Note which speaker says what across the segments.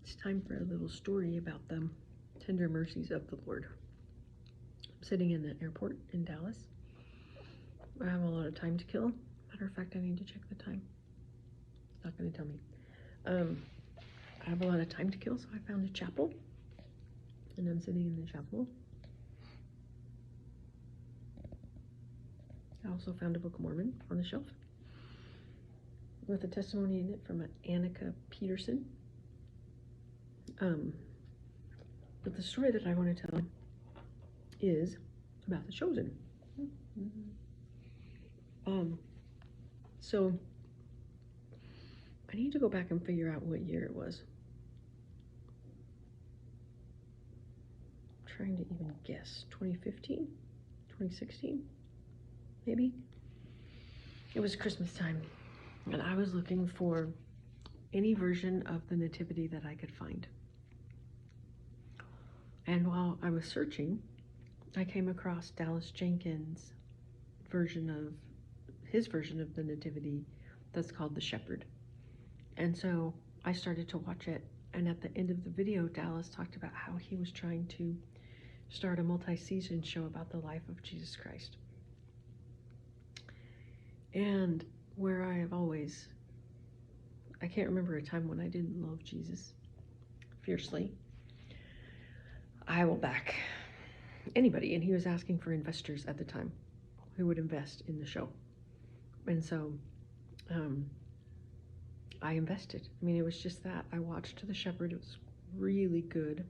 Speaker 1: It's time for a little story about the tender mercies of the Lord. I'm sitting in the airport in Dallas. I have a lot of time to kill. Matter of fact, I need to check the time. It's not going to tell me. I have a lot of time to kill, so I found a chapel. And I'm sitting in the chapel. I also found a Book of Mormon on the shelf with a testimony in it from Annika Peterson. But the story that I want to tell is about the Chosen. So I need to go back and figure out what year it was. I'm trying to even guess. 2015? 2016? Maybe? It was Christmas time, and I was looking for any version of the Nativity that I could find. And while I was searching, I came across Dallas Jenkins' his version of the Nativity that's called The Shepherd. And so I started to watch it, and at the end of the video, Dallas talked about how he was trying to start a multi-season show about the life of Jesus Christ. And where I can't remember a time when I didn't love Jesus fiercely. I will back anybody, and he was asking for investors at the time who would invest in the show. And so I invested. I mean, it was just that. I watched The Shepherd. It was a really good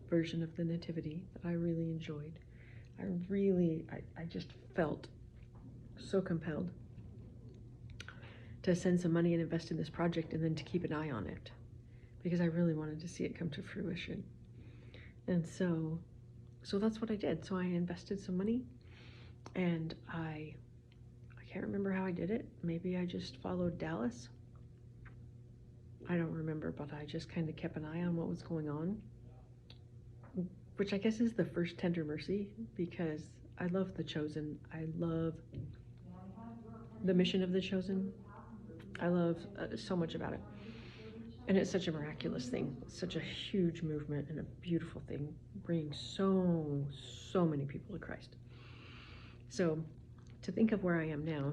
Speaker 1: version of the Nativity that I really enjoyed. I just felt so compelled to send some money and invest in this project, and then to keep an eye on it, because I really wanted to see it come to fruition. And so that's what I did. So I invested some money, and I can't remember how I did it. Maybe I just followed Dallas. I don't remember, but I just kind of kept an eye on what was going on, which I guess is the first tender mercy, because I love The Chosen. I love the mission of The Chosen. I love so much about it. And it's such a miraculous thing, such a huge movement and a beautiful thing, bringing so many people to Christ. So to think of where I am now,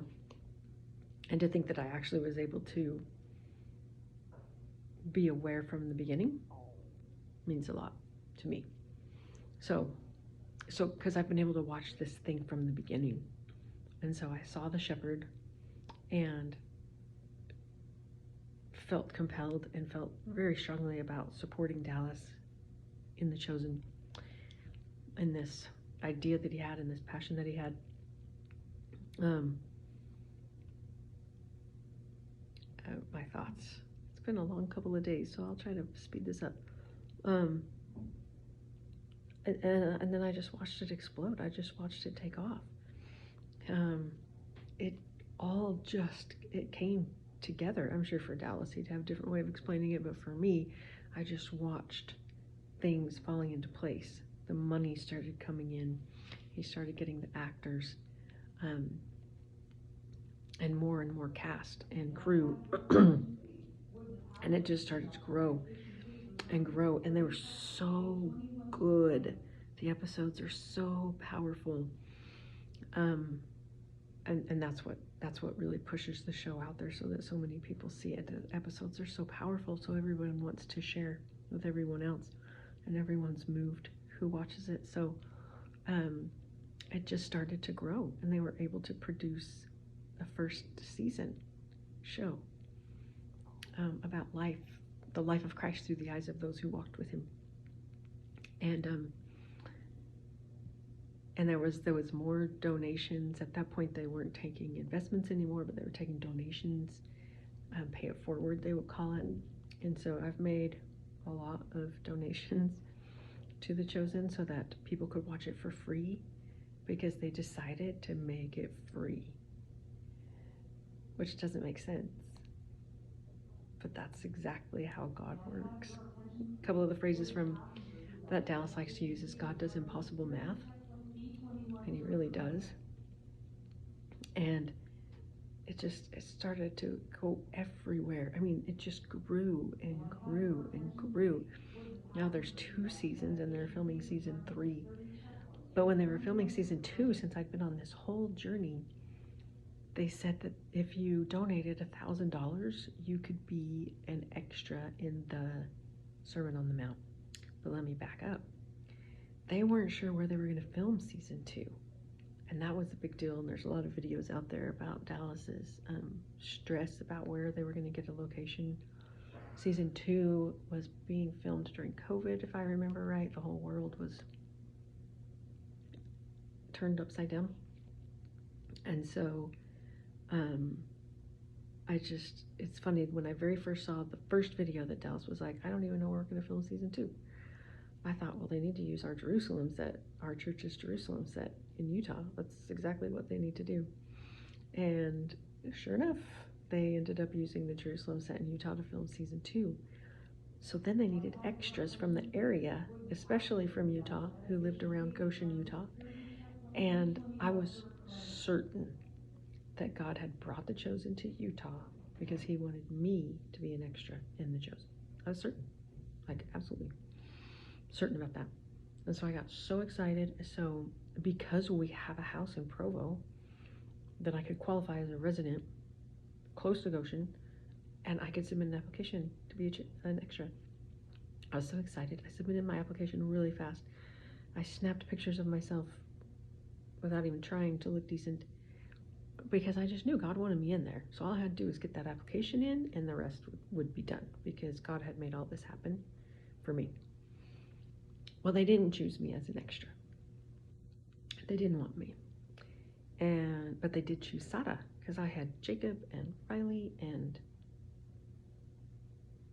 Speaker 1: and to think that I actually was able to be aware from the beginning, means a lot to me. So because I've been able to watch this thing from the beginning. And so I saw The Shepherd and felt compelled and felt very strongly about supporting Dallas in The Chosen, and this idea that he had and this passion that he had. My thoughts. It's been a long couple of days, so I'll try to speed this up. And then I just watched it explode. I just watched it take off. It came together. I'm sure for Dallas he'd have a different way of explaining it, but for me, I just watched things falling into place. The money started coming in. He started getting the actors, and more cast and crew. And it just started to grow and grow, and they were so good. The episodes are so powerful. And that's what really pushes the show out there, so that so many people see it. The episodes are so powerful, so everyone wants to share with everyone else, and everyone's moved who watches it. So it just started to grow, and they were able to produce a first season show about the life of Christ through the eyes of those who walked with him. And there was more donations. At that point, they weren't taking investments anymore, but they were taking donations, pay it forward, they would call it. And so I've made a lot of donations to The Chosen so that people could watch it for free, because they decided to make it free, which doesn't make sense. But that's exactly how God works. A couple of the phrases that Dallas likes to use is, God does impossible math, and he really does. And it started to go everywhere. I mean, it just grew and grew and grew. Now there's 2 seasons and they're filming season 3. But when they were filming season 2, since I'd been on this whole journey, they said that if you donated $1,000, you could be an extra in the Sermon on the Mount. But let me back up. They weren't sure where they were going to film season 2. And that was a big deal. And there's a lot of videos out there about Dallas's stress about where they were going to get a location. Season 2 was being filmed during COVID, if I remember right. The whole world was turned upside down. And so it's funny, when I very first saw the first video that Dallas was like, I don't even know where we're going to film season 2. I thought, well, they need to use our Jerusalem set, our church's Jerusalem set in Utah. That's exactly what they need to do. And sure enough, they ended up using the Jerusalem set in Utah to film season 2. So then they needed extras from the area, especially from Utah, who lived around Goshen, Utah. And I was certain that God had brought the Chosen to Utah because he wanted me to be an extra in the Chosen. I was certain, like absolutely certain about that. And so I got so excited. So because we have a house in Provo that I could qualify as a resident close to Goshen, and I could submit an application to be an extra. I was so excited. I submitted my application really fast. I snapped pictures of myself without even trying to look decent because I just knew God wanted me in there. So all I had to do was get that application in and the rest would be done because God had made all this happen for me. Well, they didn't choose me as an extra. They didn't want me. But they did choose Sarah because I had Jacob and Riley, and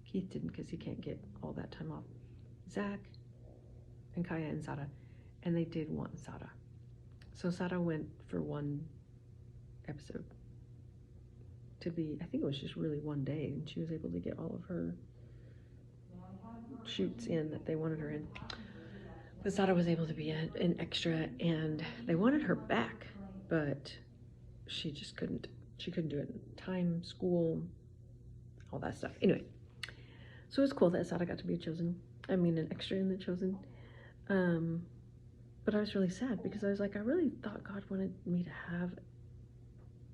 Speaker 1: Keith didn't because he can't get all that time off. Zach and Kaya and Sarah, and they did want Sarah. So Sarah went for one episode to be, I think it was just really one day, and she was able to get all of her shoots in that they wanted her in. But Sarah was able to be an extra, and they wanted her back, but she just couldn't. She couldn't do it in time, school, all that stuff. Anyway, so it was cool that Sarah got to be an extra in the Chosen. But I was really sad because I was like, I really thought God wanted me to have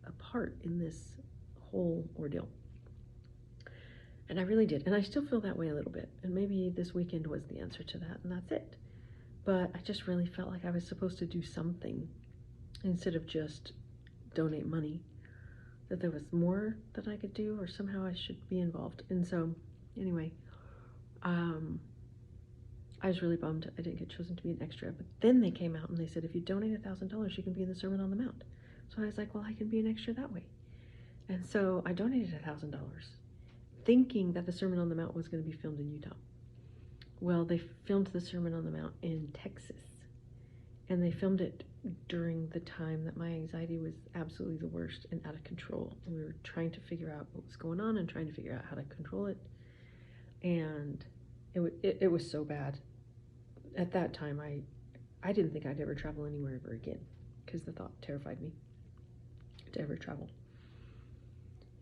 Speaker 1: a part in this whole ordeal. And I really did. And I still feel that way a little bit. And maybe this weekend was the answer to that, and that's it. But I just really felt like I was supposed to do something instead of just donate money, that there was more that I could do, or somehow I should be involved. And so anyway, I was really bummed I didn't get chosen to be an extra. But then they came out and they said, if you donate $1,000, you can be in the Sermon on the Mount. So I was like, well, I can be an extra that way. And so I donated $1,000, thinking that the Sermon on the Mount was going to be filmed in Utah. Well, they filmed the Sermon on the Mount in Texas, and they filmed it during the time that my anxiety was absolutely the worst and out of control. And we were trying to figure out what was going on and trying to figure out how to control it. And it was so bad. At that time, I didn't think I'd ever travel anywhere ever again because the thought terrified me to ever travel.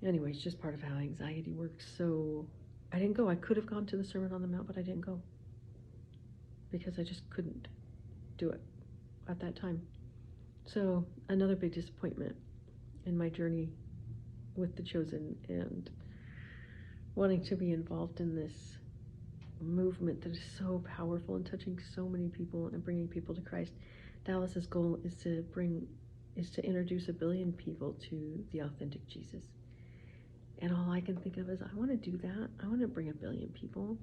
Speaker 1: Anyway, it's just part of how anxiety works. So I didn't go. I could have gone to the Sermon on the Mount, but I didn't go because I just couldn't do it at that time. So another big disappointment in my journey with the Chosen and wanting to be involved in this movement that is so powerful and touching so many people and bringing people to Christ. Dallas's goal is to introduce 1 billion people to the authentic Jesus. And all I can think of is, I want to do that. I want to bring 1 billion people.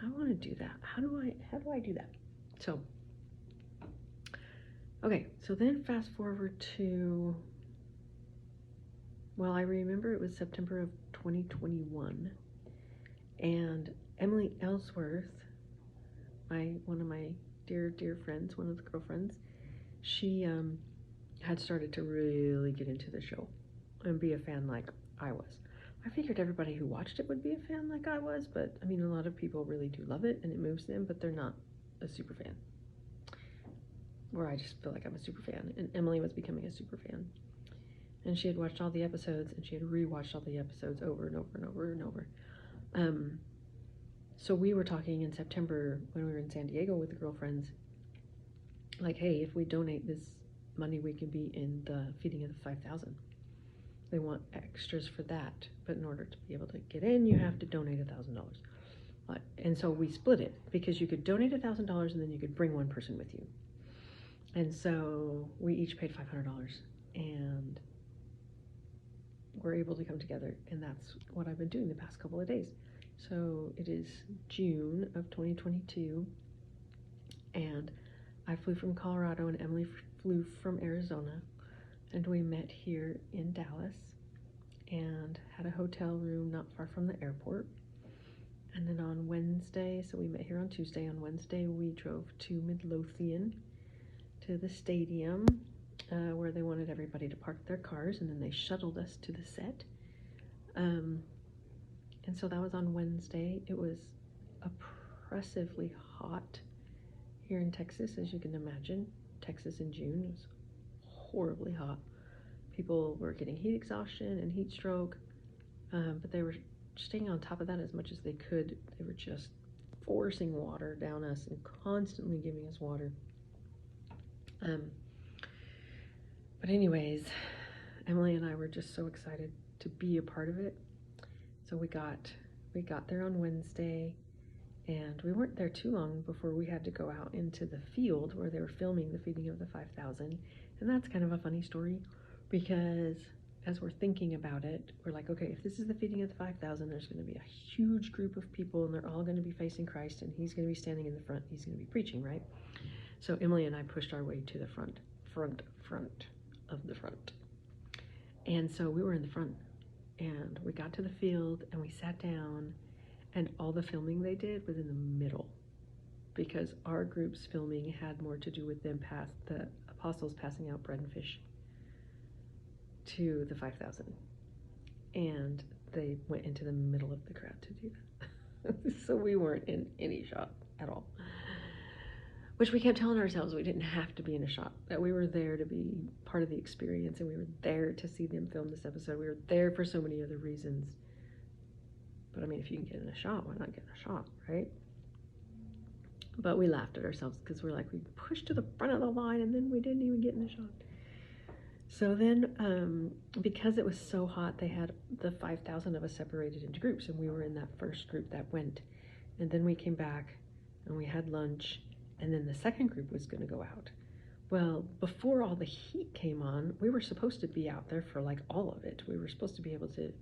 Speaker 1: I want to do that. How do I do that? So, okay, so then fast forward to, well, I remember it was September of 2021, and Emily Ellsworth, one of my dear friends, one of the girlfriends, she had started to really get into the show and be a fan like I was. I figured everybody who watched it would be a fan like I was, but I mean, a lot of people really do love it and it moves them, but they're not a super fan. Or I just feel like I'm a super fan, and Emily was becoming a super fan. And she had watched all the episodes, and she had rewatched all the episodes over and over and over and over. So we were talking in September when we were in San Diego with the girlfriends, like, hey, if we donate this money, we can be in the feeding of the 5,000. They want extras for that, but in order to be able to get in, you have to donate $1,000. And so we split it, because you could donate $1,000 and then you could bring one person with you. And so we each paid $500, and we're able to come together, and that's what I've been doing the past couple of days. So it is June of 2022, and I flew from Colorado, and Emily flew from Arizona, and we met here in Dallas and had a hotel room not far from the airport. And then on Wednesday, so we met here on Tuesday, on Wednesday we drove to Midlothian, to the stadium, where they wanted everybody to park their cars, and then they shuttled us to the set. And so that was on Wednesday. It was oppressively hot here in Texas, as you can imagine. Texas in June is horribly hot. People were getting heat exhaustion and heat stroke, but they were staying on top of that as much as they could. They were just forcing water down us and constantly giving us water. But anyways, Emily and I were just so excited to be a part of it. So we got there on Wednesday, and we weren't there too long before we had to go out into the field where they were filming the feeding of the 5,000. And that's kind of a funny story, because as we're thinking about it, we're like, okay, if this is the feeding of the 5,000, there's going to be a huge group of people, and they're all going to be facing Christ, and he's going to be standing in the front. He's going to be preaching, right? So Emily and I pushed our way to the front of the front. And so we were in the front, and we got to the field, and we sat down, and all the filming they did was in the middle, because our group's filming had more to do with them the apostles passing out bread and fish to the 5,000. And they went into the middle of the crowd to do that. So we weren't in any shot at all. Which we kept telling ourselves we didn't have to be in a shot, that we were there to be part of the experience, and we were there to see them film this episode. We were there for so many other reasons. But I mean, if you can get in a shot, why not get in a shot, right? But we laughed at ourselves, because we're like, we pushed to the front of the line and then we didn't even get in a shot. So then, because it was so hot, they had the 5,000 of us separated into groups, and we were in that first group that went. And then we came back and we had lunch, and then the second group was going to go out. Well, before all the heat came on, we were supposed to be out there for like all of it. We were supposed to be able to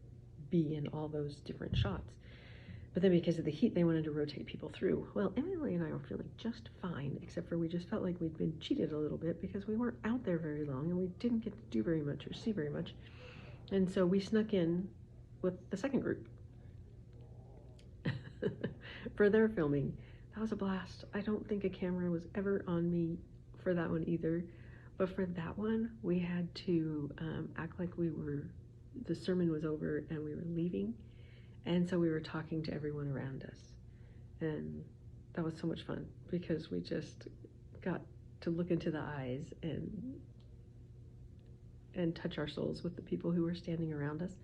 Speaker 1: be in all those different shots. But then because of the heat, they wanted to rotate people through. Well, Emily and I were feeling just fine, except for we just felt like we'd been cheated a little bit, because we weren't out there very long and we didn't get to do very much or see very much. And so we snuck in with the second group for their filming. That was a blast. I don't think a camera was ever on me for that one either. But for that one, we had to act like the sermon was over and we were leaving. And so we were talking to everyone around us. And that was so much fun, because we just got to look into the eyes and touch our souls with the people who were standing around us.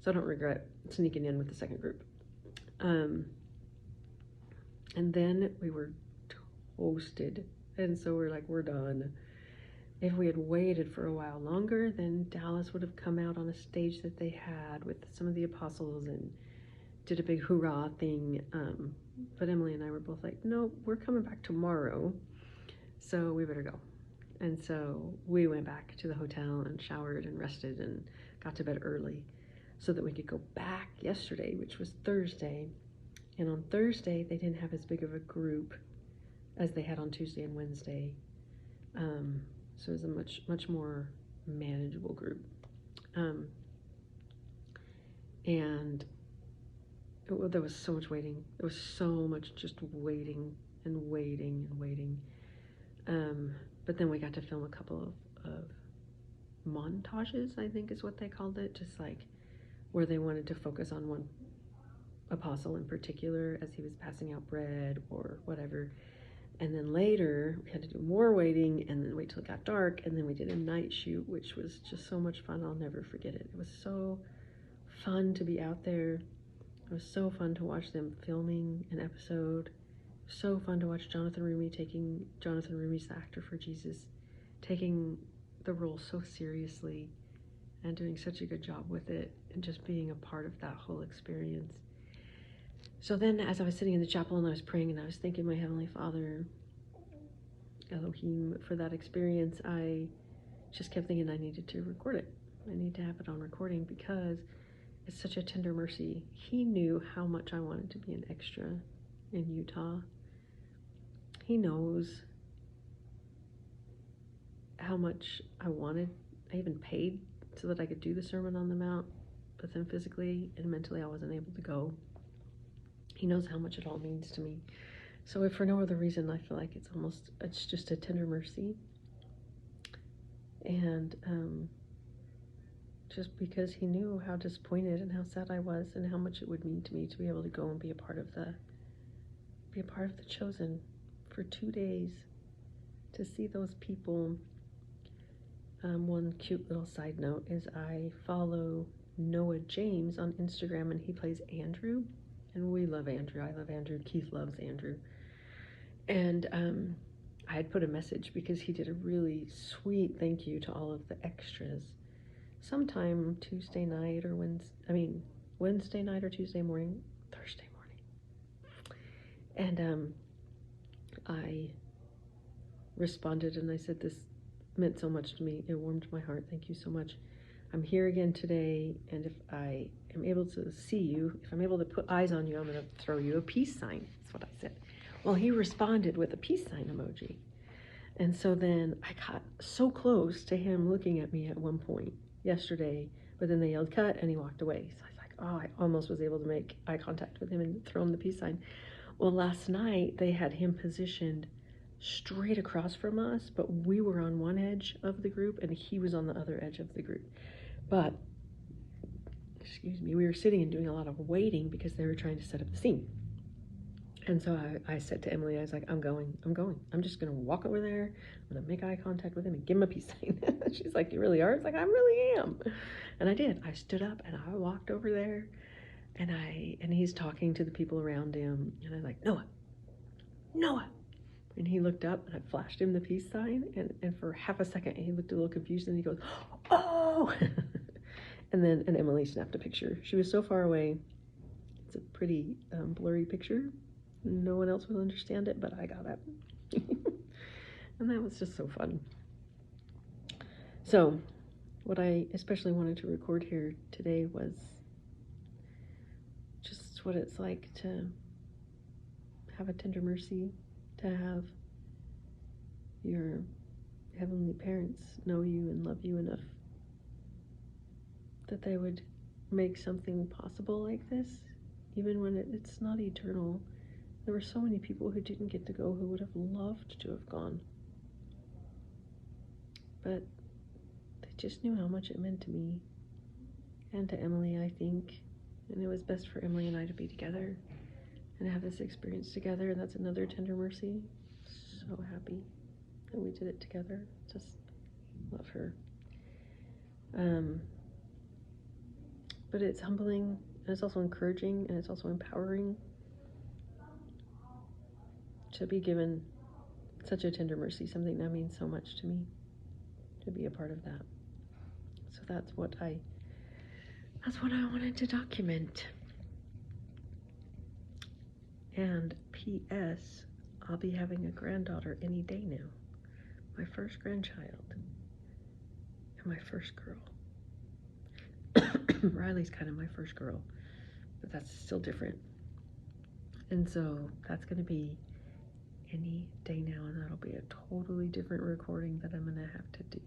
Speaker 1: So I don't regret sneaking in with the second group. And then we were toasted. And so we're like, we're done. If we had waited for a while longer, then Dallas would have come out on a stage that they had with some of the apostles and did a big hoorah thing. But Emily and I were both like, no, we're coming back tomorrow, so we better go. And so we went back to the hotel and showered and rested and got to bed early so that we could go back yesterday, which was Thursday. And on Thursday, they didn't have as big of a group as they had on Tuesday and Wednesday. So it was a much more manageable group. And there was so much waiting. There was so much just waiting and waiting and waiting. But then we got to film a couple of montages, I think is what they called it, just like where they wanted to focus on one apostle in particular as he was passing out bread or whatever. And then later we had to do more waiting and then wait till it got dark. And then we did a night shoot, which was just so much fun. I'll never forget it. It was so fun to be out there. It was so fun to watch them filming an episode. So fun to watch Jonathan Roumie Roumie's the actor for Jesus, taking the role so seriously and doing such a good job with it and just being a part of that whole experience. So then as I was sitting in the chapel and I was praying and I was thanking my Heavenly Father, Elohim, for that experience, I just kept thinking I needed to record it. I need to have it on recording because it's such a tender mercy. He knew how much I wanted to be an extra in Utah. He knows how much I wanted. I even paid so that I could do the Sermon on the Mount, but then physically and mentally I wasn't able to go. He knows how much it all means to me. So if for no other reason, I feel like it's just a tender mercy. And just because he knew how disappointed and how sad I was and how much it would mean to me to be able to go and be a part of the chosen for 2 days, to see those people. One cute little side note is I follow Noah James on Instagram, and he plays Andrew, and we love Andrew. I love Andrew. Keith loves Andrew. And I had put a message because he did a really sweet thank you to all of the extras sometime Tuesday night or Wednesday night or Tuesday morning, Thursday morning. And I responded and I said, this meant so much to me. It warmed my heart. Thank you so much. I'm here again today, and if I am able to see you, if I'm able to put eyes on you, I'm going to throw you a peace sign. That's what I said. Well, he responded with a peace sign emoji. And so then I got so close to him looking at me at one point yesterday, but then they yelled cut and he walked away. So I was like, oh, I almost was able to make eye contact with him and throw him the peace sign. Well, last night they had him positioned straight across from us, but we were on one edge of the group and he was on the other edge of the group. But, we were sitting and doing a lot of waiting because they were trying to set up the scene. And so I said to Emily, I was like, I'm going. I'm just going to walk over there. I'm going to make eye contact with him and give him a peace sign. She's like, you really are? It's like, I really am. And I did. I stood up and I walked over there, and he's talking to the people around him. And I was like, Noah. And he looked up and I flashed him the peace sign. And for half a second, he looked a little confused and he goes, oh. and Emily snapped a picture. She was so far away. It's a pretty blurry picture. No one else will understand it, but I got it. And that was just so fun. So what I especially wanted to record here today was just what it's like to have a tender mercy, to have your heavenly parents know you and love you enough that they would make something possible like this, even when it's not eternal. There were so many people who didn't get to go who would have loved to have gone. But they just knew how much it meant to me and to Emily, I think. And it was best for Emily and I to be together and have this experience together. And that's another tender mercy. So happy that we did it together. Just love her. But it's humbling, and it's also encouraging, and it's also empowering to be given such a tender mercy, something that means so much to me, to be a part of that. So that's what I wanted to document. And P.S., I'll be having a granddaughter any day now. My first grandchild and my first girl. Riley's kind of my first girl, but that's still different. And so that's going to be any day now, and that'll be a totally different recording that I'm going to have to do.